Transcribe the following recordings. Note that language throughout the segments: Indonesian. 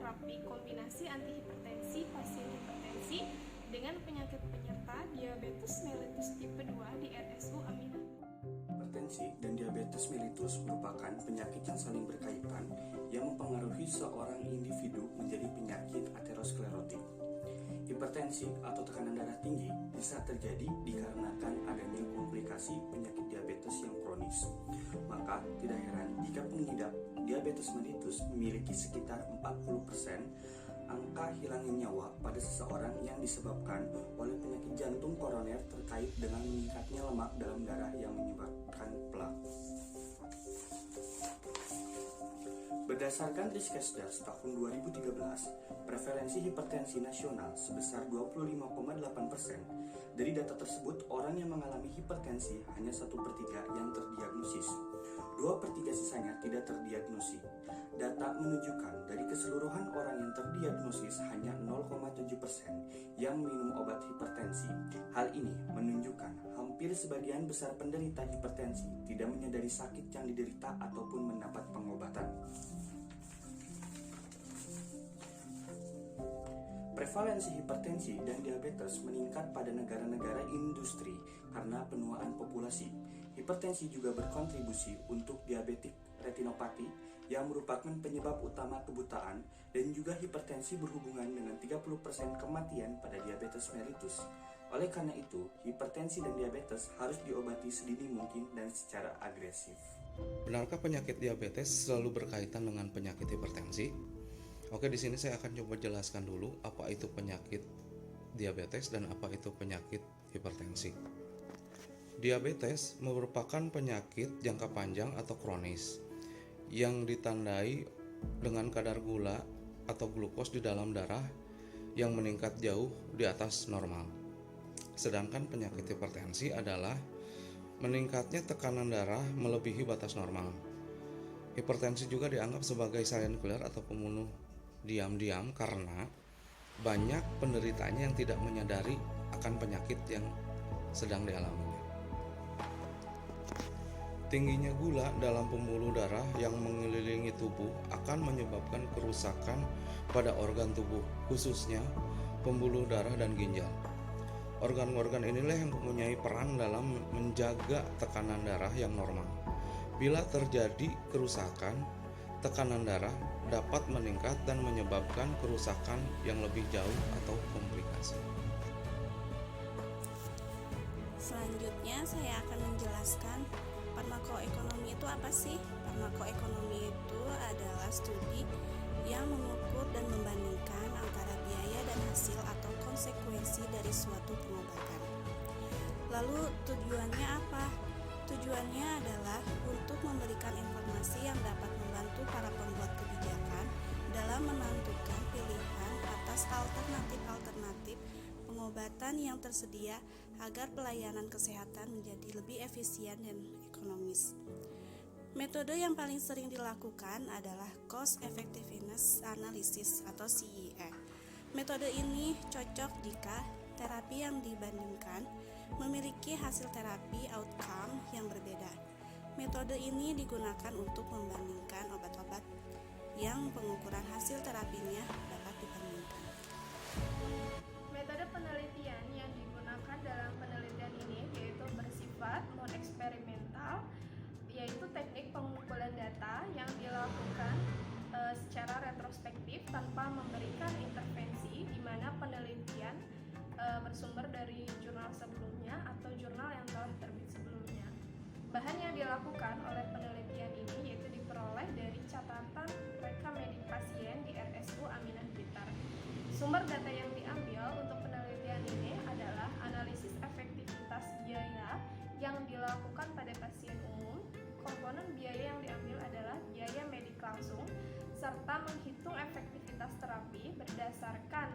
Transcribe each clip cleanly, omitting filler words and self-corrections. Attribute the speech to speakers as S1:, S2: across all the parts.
S1: terapi kombinasi antihipertensi pasien hipertensi dengan penyakit penyerta diabetes mellitus tipe 2 di RSU Aminah.
S2: Hipertensi dan diabetes mellitus merupakan penyakit yang saling berkaitan yang mempengaruhi seorang individu menjadi penyakit aterosklerotik. Hipertensi atau tekanan darah tinggi bisa terjadi dikarenakan adanya komplikasi penyakit diabetes yang kronis. Maka tidak heran jika pengidap diabetes mellitus memiliki sekitar 40% angka hilangnya nyawa pada seseorang yang disebabkan oleh penyakit jantung koroner terkait dengan meningkatnya lemak dalam darah yang menyebabkan plak. Berdasarkan Riskesdas tahun 2013, prevalensi hipertensi nasional sebesar 25,8%. Dari data tersebut, orang yang mengalami hipertensi hanya 1/3 yang terdiagnosis. 2/3 sisanya tidak terdiagnosis. Data menunjukkan dari keseluruhan orang yang terdiagnosis hanya 0,7% yang minum obat hipertensi. Hal ini menunjukkan hampir sebagian besar penderita hipertensi tidak menyadari sakit yang diderita ataupun mendapat pengobatan. Prevalensi hipertensi dan diabetes meningkat pada negara-negara industri karena penuaan populasi. Hipertensi juga berkontribusi untuk diabetik retinopati yang merupakan penyebab utama kebutaan, dan juga hipertensi berhubungan dengan 30% kematian pada diabetes mellitus. Oleh karena itu, hipertensi dan diabetes harus diobati sedini mungkin dan secara agresif.
S3: Benarkah penyakit diabetes selalu berkaitan dengan penyakit hipertensi? Oke, di sini saya akan coba jelaskan dulu apa itu penyakit diabetes dan apa itu penyakit hipertensi. Diabetes merupakan penyakit jangka panjang atau kronis yang ditandai dengan kadar gula atau glukos di dalam darah yang meningkat jauh di atas normal. Sedangkan penyakit hipertensi adalah meningkatnya tekanan darah melebihi batas normal. Hipertensi juga dianggap sebagai silent killer atau pembunuh diam-diam karena banyak penderitanya yang tidak menyadari akan penyakit yang sedang dialaminya. Tingginya gula dalam pembuluh darah yang mengelilingi tubuh akan menyebabkan kerusakan pada organ tubuh, khususnya pembuluh darah dan ginjal. Organ-organ inilah yang mempunyai peran dalam menjaga tekanan darah yang normal. Bila terjadi kerusakan, tekanan darah dapat meningkat dan menyebabkan kerusakan yang lebih jauh atau komplikasi.
S4: Selanjutnya saya akan menjelaskan farmakoekonomi itu apa sih? Farmakoekonomi itu adalah studi yang mengukur dan membandingkan antara biaya dan hasil atau konsekuensi dari suatu pengobatan. Lalu tujuannya apa? Tujuannya adalah untuk memberikan informasi yang dapat membantu para pembuat kebijakan dalam menentukan pilihan atas alternatif-alternatif pengobatan yang tersedia agar pelayanan kesehatan menjadi lebih efisien dan ekonomis. Metode yang paling sering dilakukan adalah Cost Effectiveness Analysis atau CEA. Metode ini cocok jika terapi yang dibandingkan memiliki hasil terapi outcome yang berbeda. Metode ini digunakan untuk membandingkan obat-obat yang pengukuran hasil terapinya dapat dibandingkan.
S1: Metode penelitian yang digunakan dalam penelitian ini yaitu bersifat non-eksperimental, yaitu teknik pengumpulan data yang dilakukan secara retrospektif tanpa memberikan intervensi, di mana penelitian bersumber dari jurnal sebelumnya atau jurnal yang telah terbit sebelumnya. Bahan yang dilakukan oleh penelitian ini yaitu diperoleh dari catatan rekam medik pasien di RSU Aminah Blitar. Sumber data yang diambil untuk penelitian ini adalah analisis efektivitas biaya yang dilakukan pada pasien umum. Komponen biaya yang diambil adalah biaya medik langsung, serta menghitung efektivitas terapi berdasarkan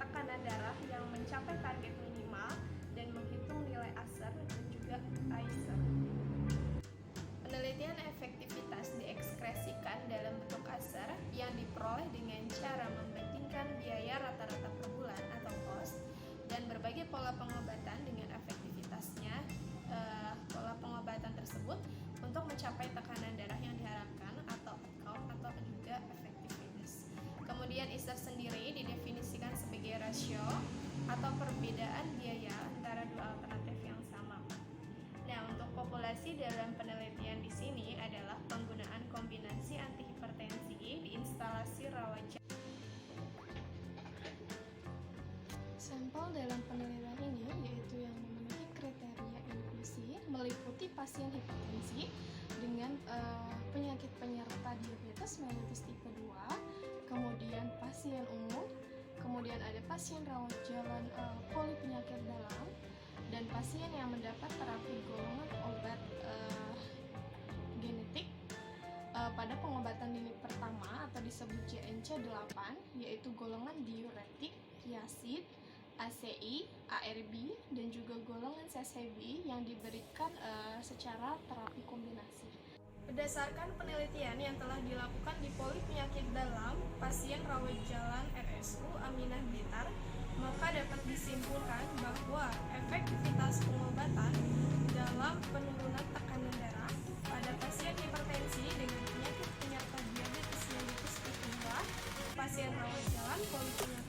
S1: tekanan darah yang mencapai target minimal dan menghitung nilai ASER dan juga ICER. Penelitian efektivitas diekspresikan dalam bentuk ASER yang diperoleh dengan cara membandingkan biaya rata-rata per bulan atau cost dan berbagai pola pengobatan dengan efektivitasnya pola pengobatan tersebut untuk mencapai tekanan darah yang diharapkan atau outcome atau juga effectiveness. Kemudian Kemudian ISR sendiri didefinisikan sebagai rasio atau perbedaan biaya antara dua alternatif yang sama. Nah, untuk populasi dalam penelitian di sini adalah penggunaan kombinasi antihipertensi di instalasi rawat jalan. Sampel dalam penelitian ini yaitu yang memenuhi kriteria inklusi meliputi pasien hipertensi dengan penyakit penyerta diabetes mellitus tipe 2, kemudian pasien umum, kemudian ada pasien rawat jalan poli penyakit dalam, dan pasien yang mendapat terapi golongan obat genetik pada pengobatan dini pertama atau disebut JNC8, yaitu golongan diuretik, kiasid, ACI, ARB, dan juga golongan CCB yang diberikan secara terapi kombinasi. Berdasarkan penelitian yang telah dilakukan di poli penyakit dalam pasien rawat jalan RSU Aminah Blitar, maka dapat disimpulkan bahwa efektivitas pengobatan dalam penurunan tekanan darah pada pasien hipertensi dengan penyakit penyerta diabetes mellitus tipe 2, pasien rawat jalan poli penyakit